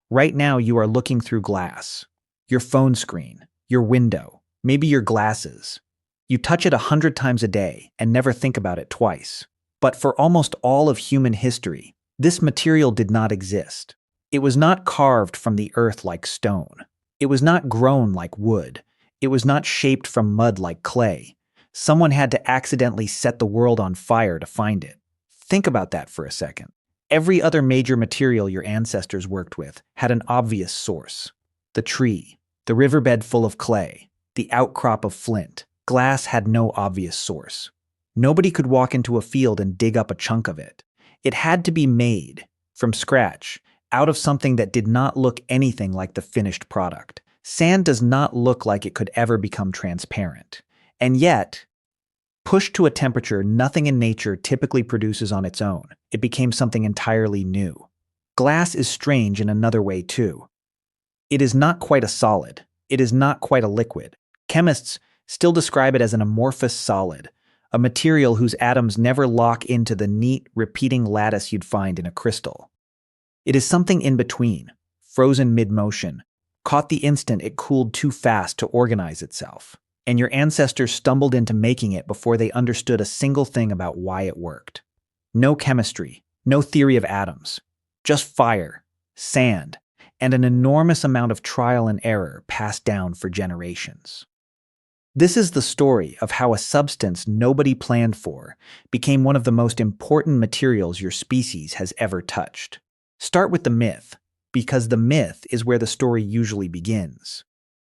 Right now, you are looking through glass. Your phone screen, your window, maybe your glasses. You touch it 100 times a day and never think about it twice. But for almost all of human history, this material did not exist. It was not carved from the earth like stone. It was not grown like wood. It was not shaped from mud like clay. Someone had to accidentally set the world on fire to find it. Think about that for a second. Every other major material your ancestors worked with had an obvious source. The tree, the riverbed full of clay, the outcrop of flint. Glass had no obvious source. Nobody could walk into a field and dig up a chunk of it. It had to be made, from scratch, out of something that did not look anything like the finished product. Sand does not look like it could ever become transparent. And yet, pushed to a temperature nothing in nature typically produces on its own, it became something entirely new. Glass is strange in another way too. It is not quite a solid. It is not quite a liquid. Chemists still describe it as an amorphous solid, a material whose atoms never lock into the neat, repeating lattice you'd find in a crystal. It is something in between, frozen mid-motion, caught the instant it cooled too fast to organize itself. And your ancestors stumbled into making it before they understood a single thing about why it worked. No chemistry, no theory of atoms, just fire, sand, and an enormous amount of trial and error passed down for generations. This is the story of how a substance nobody planned for became one of the most important materials your species has ever touched. Start with the myth, because the myth is where the story usually begins.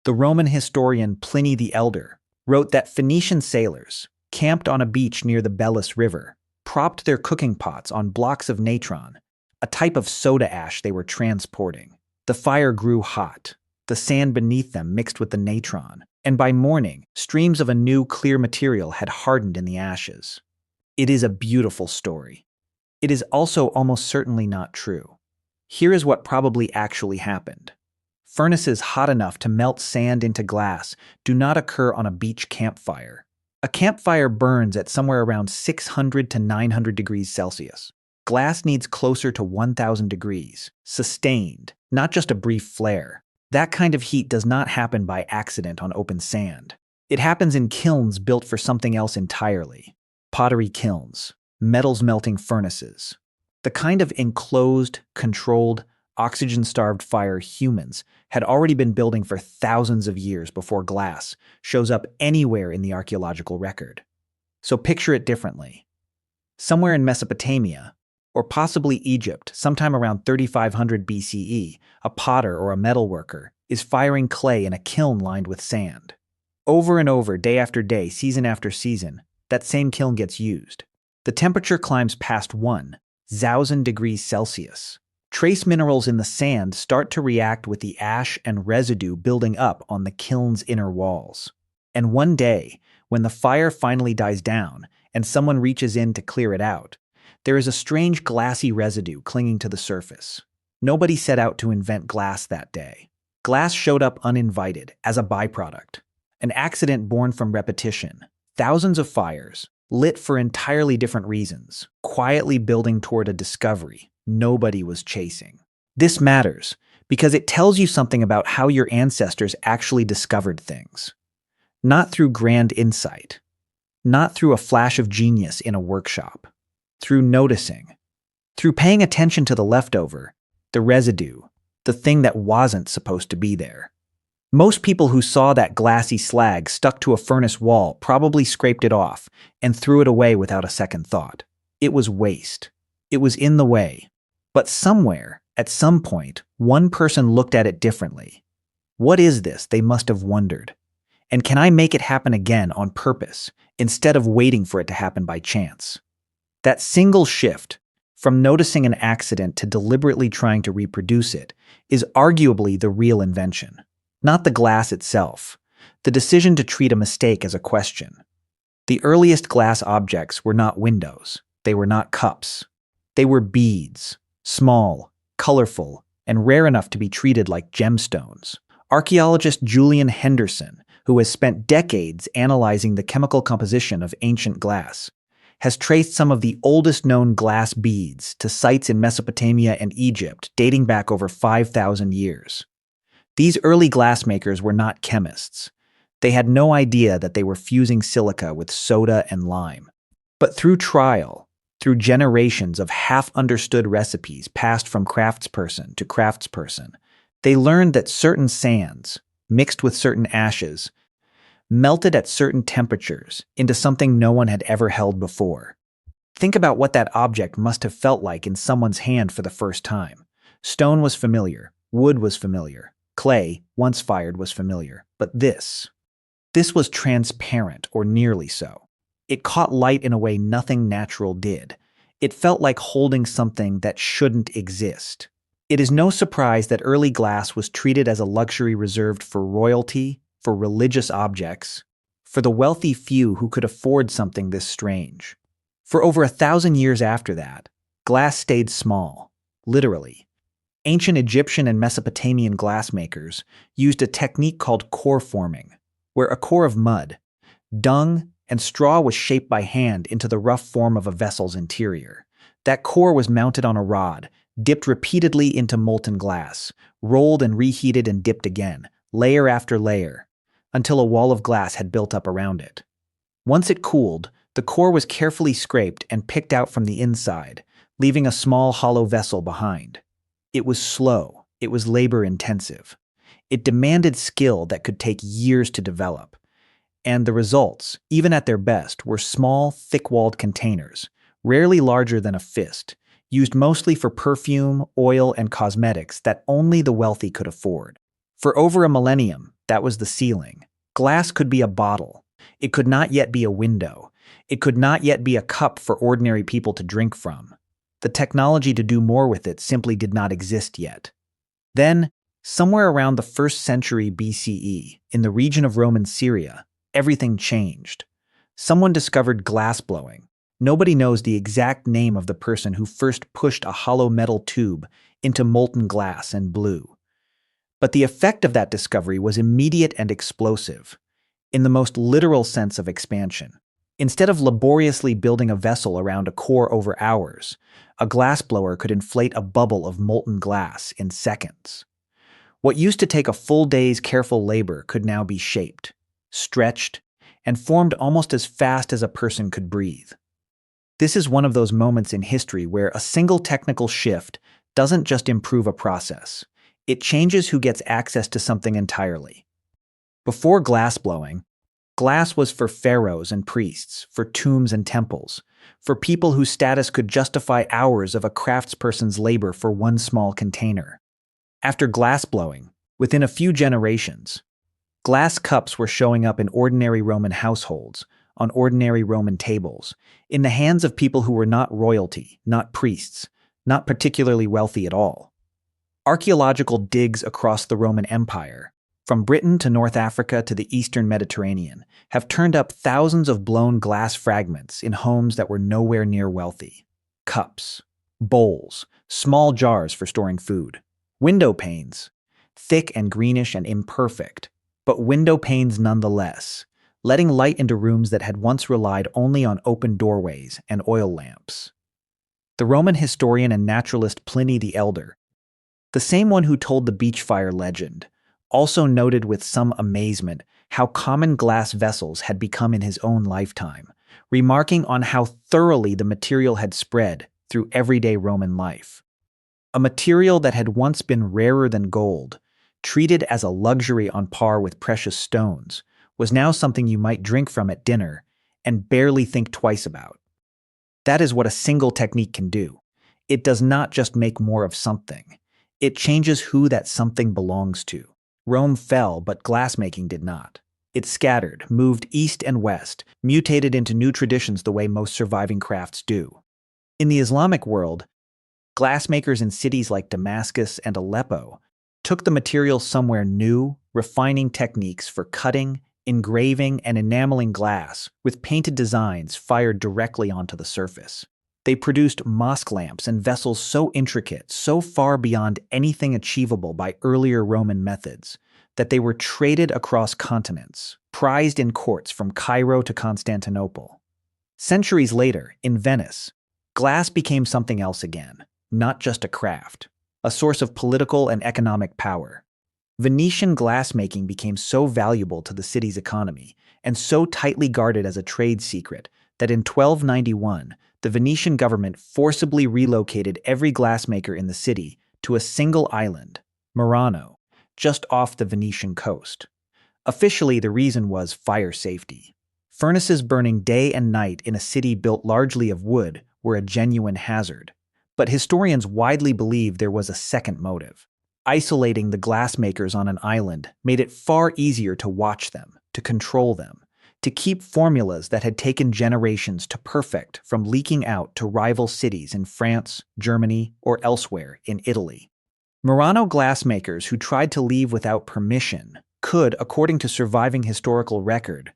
The Roman historian Pliny the Elder wrote that Phoenician sailors, camped on a beach near the Belus River, propped their cooking pots on blocks of natron, a type of soda ash they were transporting. The fire grew hot, the sand beneath them mixed with the natron, and by morning, streams of a new clear material had hardened in the ashes. It is a beautiful story. It is also almost certainly not true. Here is what probably actually happened. Furnaces hot enough to melt sand into glass do not occur on a beach campfire. A campfire burns at somewhere around 600 to 900 degrees Celsius. Glass needs closer to 1,000 degrees, sustained, not just a brief flare. That kind of heat does not happen by accident on open sand. It happens in kilns built for something else entirely. Pottery kilns, metals melting furnaces. The kind of enclosed, controlled, oxygen-starved fire humans had already been building for thousands of years before glass shows up anywhere in the archaeological record. So picture it differently. Somewhere in Mesopotamia, or possibly Egypt, sometime around 3500 BCE, a potter or a metalworker is firing clay in a kiln lined with sand. Over and over, day after day, season after season, that same kiln gets used. The temperature climbs past 1,000 degrees Celsius. Trace minerals in the sand start to react with the ash and residue building up on the kiln's inner walls. And one day, when the fire finally dies down and someone reaches in to clear it out, there is a strange glassy residue clinging to the surface. Nobody set out to invent glass that day. Glass showed up uninvited, as a byproduct. An accident born from repetition. Thousands of fires, lit for entirely different reasons, quietly building toward a discovery nobody was chasing. This matters because it tells you something about how your ancestors actually discovered things. Not through grand insight, not through a flash of genius in a workshop, through noticing, through paying attention to the leftover, the residue, the thing that wasn't supposed to be there. Most people who saw that glassy slag stuck to a furnace wall probably scraped it off and threw it away without a second thought. It was waste. It was in the way. But somewhere, at some point, one person looked at it differently. What is this, they must have wondered. And can I make it happen again on purpose, instead of waiting for it to happen by chance? That single shift, from noticing an accident to deliberately trying to reproduce it, is arguably the real invention. Not the glass itself, the decision to treat a mistake as a question. The earliest glass objects were not windows, they were not cups. They were beads, small, colorful, and rare enough to be treated like gemstones. Archaeologist Julian Henderson, who has spent decades analyzing the chemical composition of ancient glass, has traced some of the oldest known glass beads to sites in Mesopotamia and Egypt dating back over 5,000 years. These early glassmakers were not chemists. They had no idea that they were fusing silica with soda and lime. But through trial, through generations of half-understood recipes passed from craftsperson to craftsperson, they learned that certain sands, mixed with certain ashes, melted at certain temperatures into something no one had ever held before. Think about what that object must have felt like in someone's hand for the first time. Stone was familiar, wood was familiar, clay, once fired, was familiar, but this was transparent, or nearly so. It caught light in a way nothing natural did. It felt like holding something that shouldn't exist. It is no surprise that early glass was treated as a luxury reserved for royalty, for religious objects, for the wealthy few who could afford something this strange. For over 1,000 years after that, glass stayed small, literally. Ancient Egyptian and Mesopotamian glassmakers used a technique called core forming, where a core of mud, dung, and straw was shaped by hand into the rough form of a vessel's interior. That core was mounted on a rod, dipped repeatedly into molten glass, rolled and reheated and dipped again, layer after layer, until a wall of glass had built up around it. Once it cooled, the core was carefully scraped and picked out from the inside, leaving a small hollow vessel behind. It was slow, it was labor-intensive. It demanded skill that could take years to develop. And the results, even at their best, were small, thick-walled containers, rarely larger than a fist, used mostly for perfume, oil, and cosmetics that only the wealthy could afford. For over a millennium, that was the ceiling. Glass could be a bottle. It could not yet be a window. It could not yet be a cup for ordinary people to drink from. The technology to do more with it simply did not exist yet. Then, somewhere around the 1st century BCE, in the region of Roman Syria, everything changed. Someone discovered glassblowing. Nobody knows the exact name of the person who first pushed a hollow metal tube into molten glass and blew. But the effect of that discovery was immediate and explosive, in the most literal sense of expansion. Instead of laboriously building a vessel around a core over hours, a glassblower could inflate a bubble of molten glass in seconds. What used to take a full day's careful labor could now be shaped, stretched, and formed almost as fast as a person could breathe. This is one of those moments in history where a single technical shift doesn't just improve a process. It changes who gets access to something entirely. Before glassblowing, glass was for pharaohs and priests, for tombs and temples, for people whose status could justify hours of a craftsperson's labor for one small container. After glassblowing, within a few generations, glass cups were showing up in ordinary Roman households, on ordinary Roman tables, in the hands of people who were not royalty, not priests, not particularly wealthy at all. Archaeological digs across the Roman Empire, from Britain to North Africa to the Eastern Mediterranean, have turned up thousands of blown glass fragments in homes that were nowhere near wealthy. Cups, bowls, small jars for storing food, window panes, thick and greenish and imperfect, but window panes nonetheless, letting light into rooms that had once relied only on open doorways and oil lamps. The Roman historian and naturalist Pliny the Elder, the same one who told the beach fire legend, also noted with some amazement how common glass vessels had become in his own lifetime, remarking on how thoroughly the material had spread through everyday Roman life. A material that had once been rarer than gold, treated as a luxury on par with precious stones, was now something you might drink from at dinner and barely think twice about. That is what a single technique can do. It does not just make more of something. It changes who that something belongs to. Rome fell, but glassmaking did not. It scattered, moved east and west, mutated into new traditions the way most surviving crafts do. In the Islamic world, glassmakers in cities like Damascus and Aleppo took the material somewhere new, refining techniques for cutting, engraving, and enameling glass with painted designs fired directly onto the surface. They produced mosque lamps and vessels so intricate, so far beyond anything achievable by earlier Roman methods, that they were traded across continents, prized in courts from Cairo to Constantinople. Centuries later, in Venice, glass became something else again, not just a craft, a source of political and economic power. Venetian glassmaking became so valuable to the city's economy and so tightly guarded as a trade secret that in 1291, the Venetian government forcibly relocated every glassmaker in the city to a single island, Murano, just off the Venetian coast. Officially, the reason was fire safety. Furnaces burning day and night in a city built largely of wood were a genuine hazard. But historians widely believe there was a second motive. Isolating the glassmakers on an island made it far easier to watch them, to control them, to keep formulas that had taken generations to perfect from leaking out to rival cities in France, Germany, or elsewhere in Italy. Murano glassmakers who tried to leave without permission could, according to surviving historical record,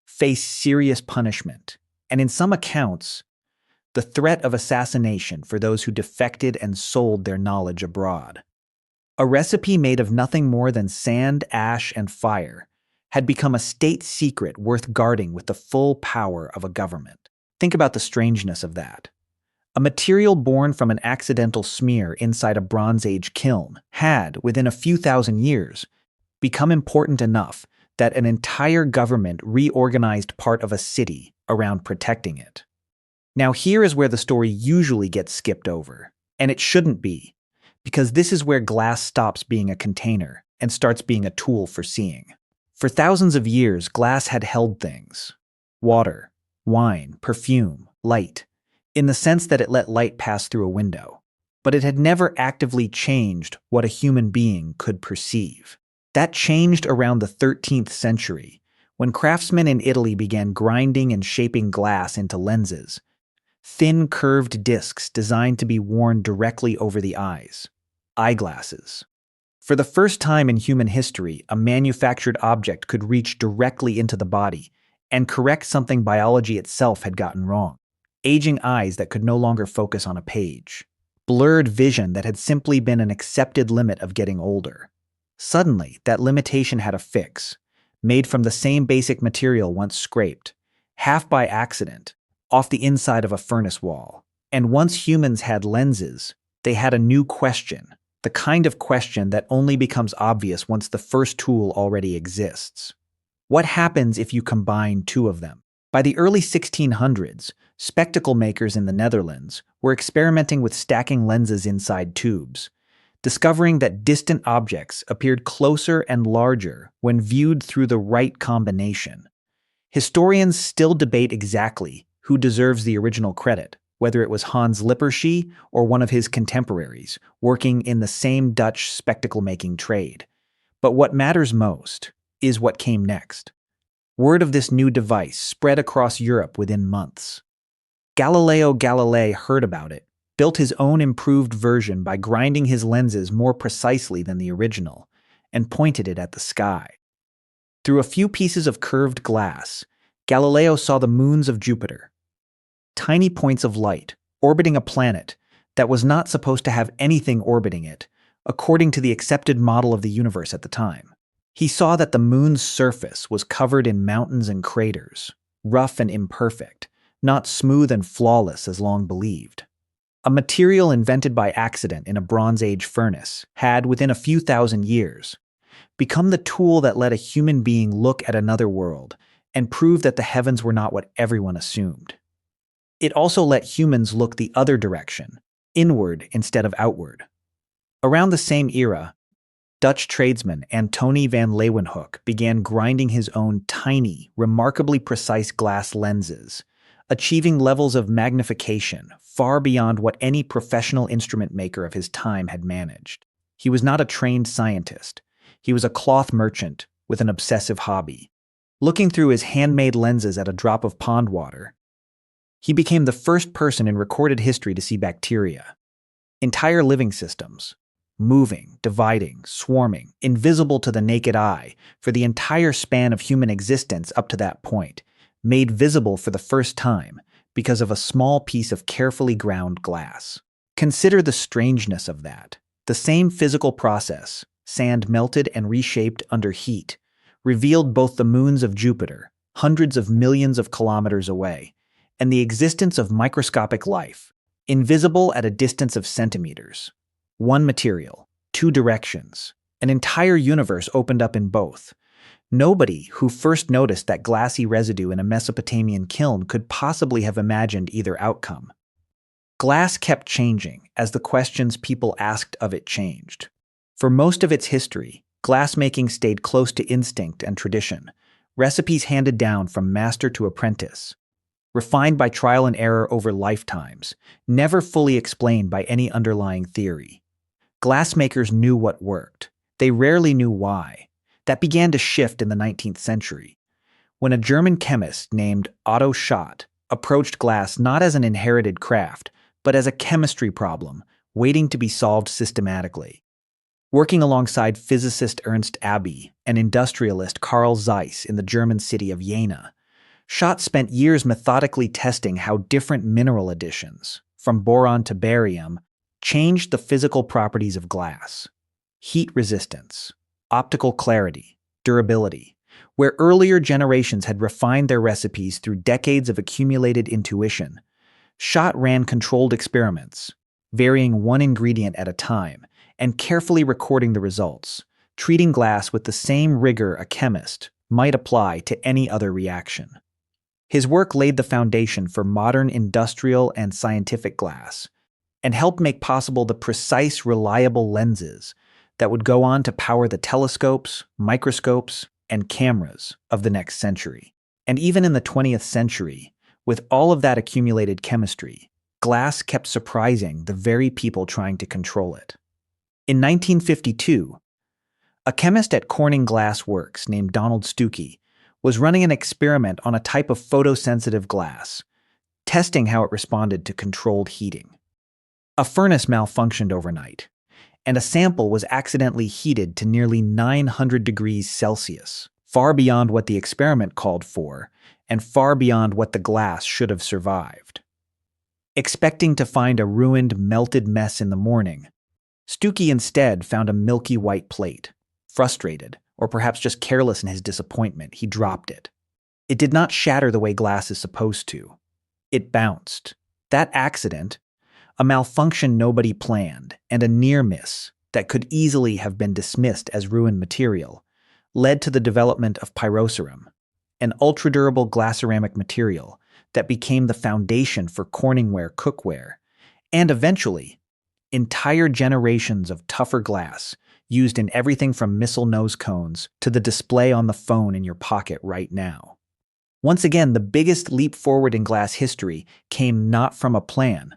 face serious punishment, and in some accounts, the threat of assassination for those who defected and sold their knowledge abroad. A recipe made of nothing more than sand, ash, and fire had become a state secret worth guarding with the full power of a government. Think about the strangeness of that. A material born from an accidental smear inside a Bronze Age kiln had, within a few thousand years, become important enough that an entire government reorganized part of a city around protecting it. Now here is where the story usually gets skipped over, and it shouldn't be, because this is where glass stops being a container and starts being a tool for seeing. For thousands of years, glass had held things: water, wine, perfume, light, in the sense that it let light pass through a window. But it had never actively changed what a human being could perceive. That changed around the 13th century, when craftsmen in Italy began grinding and shaping glass into lenses, thin curved discs designed to be worn directly over the eyes, eyeglasses. For the first time in human history, a manufactured object could reach directly into the body and correct something biology itself had gotten wrong. Aging eyes that could no longer focus on a page. Blurred vision that had simply been an accepted limit of getting older. Suddenly, that limitation had a fix, made from the same basic material once scraped, half by accident, off the inside of a furnace wall. And once humans had lenses, they had a new question, the kind of question that only becomes obvious once the first tool already exists. What happens if you combine two of them? By the early 1600s, spectacle makers in the Netherlands were experimenting with stacking lenses inside tubes, discovering that distant objects appeared closer and larger when viewed through the right combination. Historians still debate exactly who deserves the original credit, whether it was Hans Lippershey or one of his contemporaries working in the same Dutch spectacle-making trade. But what matters most is what came next. Word of this new device spread across Europe within months. Galileo Galilei heard about it, built his own improved version by grinding his lenses more precisely than the original, and pointed it at the sky. Through a few pieces of curved glass, Galileo saw the moons of Jupiter, tiny points of light orbiting a planet that was not supposed to have anything orbiting it, according to the accepted model of the universe at the time. He saw that the moon's surface was covered in mountains and craters, rough and imperfect, not smooth and flawless as long believed. A material invented by accident in a Bronze Age furnace had, within a few thousand years, become the tool that let a human being look at another world and prove that the heavens were not what everyone assumed. It also let humans look the other direction, inward instead of outward. Around the same era, Dutch tradesman Antony van Leeuwenhoek began grinding his own tiny, remarkably precise glass lenses, achieving levels of magnification far beyond what any professional instrument maker of his time had managed. He was not a trained scientist. He was a cloth merchant with an obsessive hobby. Looking through his handmade lenses at a drop of pond water, he became the first person in recorded history to see bacteria. Entire living systems, moving, dividing, swarming, invisible to the naked eye for the entire span of human existence up to that point, made visible for the first time because of a small piece of carefully ground glass. Consider the strangeness of that. The same physical process, sand melted and reshaped under heat, revealed both the moons of Jupiter, hundreds of millions of kilometers away, and the existence of microscopic life, invisible at a distance of centimeters. One material, two directions. An entire universe opened up in both. Nobody who first noticed that glassy residue in a Mesopotamian kiln could possibly have imagined either outcome. Glass kept changing as the questions people asked of it changed. For most of its history, glassmaking stayed close to instinct and tradition, recipes handed down from master to apprentice, refined by trial and error over lifetimes, never fully explained by any underlying theory. Glassmakers knew what worked. They rarely knew why. That began to shift in the 19th century, when a German chemist named Otto Schott approached glass not as an inherited craft, but as a chemistry problem, waiting to be solved systematically. Working alongside physicist Ernst Abbe and industrialist Carl Zeiss in the German city of Jena, Schott spent years methodically testing how different mineral additions, from boron to barium, changed the physical properties of glass. Heat resistance, optical clarity, durability. Where earlier generations had refined their recipes through decades of accumulated intuition, Schott ran controlled experiments, varying one ingredient at a time, and carefully recording the results, treating glass with the same rigor a chemist might apply to any other reaction. His work laid the foundation for modern industrial and scientific glass, and helped make possible the precise, reliable lenses that would go on to power the telescopes, microscopes, and cameras of the next century. And even in the 20th century, with all of that accumulated chemistry, glass kept surprising the very people trying to control it. In 1952, a chemist at Corning Glass Works named Donald Stuckey was running an experiment on a type of photosensitive glass, testing how it responded to controlled heating. A furnace malfunctioned overnight, and a sample was accidentally heated to nearly 900 degrees Celsius, far beyond what the experiment called for, and far beyond what the glass should have survived. Expecting to find a ruined, melted mess in the morning, Stuckey instead found a milky white plate. Frustrated, or perhaps just careless in his disappointment, he dropped it. It did not shatter the way glass is supposed to. It bounced. That accident, a malfunction nobody planned, and a near miss that could easily have been dismissed as ruined material, led to the development of pyroceram, an ultra-durable glass-ceramic material that became the foundation for Corningware cookware, and eventually, entire generations of tougher glass used in everything from missile nose cones to the display on the phone in your pocket right now. Once again, the biggest leap forward in glass history came not from a plan,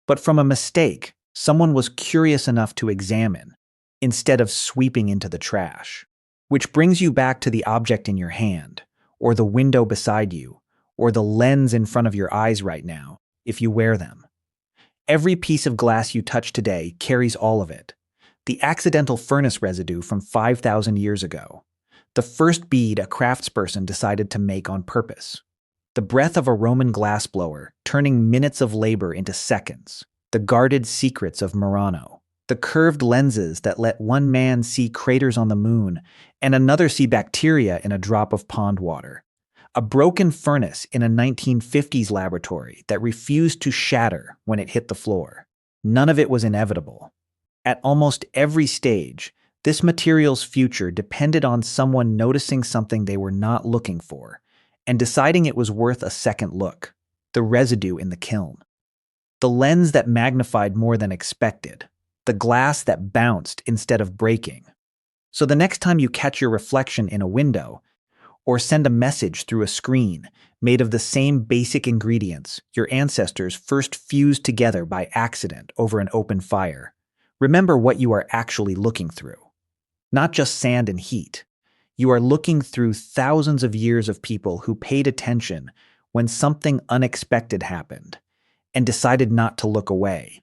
but from a mistake someone was curious enough to examine, instead of sweeping into the trash. Which brings you back to the object in your hand, or the window beside you, or the lens in front of your eyes right now, if you wear them. Every piece of glass you touch today carries all of it. The accidental furnace residue from 5,000 years ago. The first bead a craftsperson decided to make on purpose. The breath of a Roman glassblower, turning minutes of labor into seconds. The guarded secrets of Murano. The curved lenses that let one man see craters on the moon and another see bacteria in a drop of pond water. A broken furnace in a 1950s laboratory that refused to shatter when it hit the floor. None of it was inevitable. At almost every stage, this material's future depended on someone noticing something they were not looking for and deciding it was worth a second look. The residue in the kiln. The lens that magnified more than expected. The glass that bounced instead of breaking. So the next time you catch your reflection in a window, or send a message through a screen made of the same basic ingredients your ancestors first fused together by accident over an open fire, remember what you are actually looking through. Not just sand and heat. You are looking through thousands of years of people who paid attention when something unexpected happened and decided not to look away.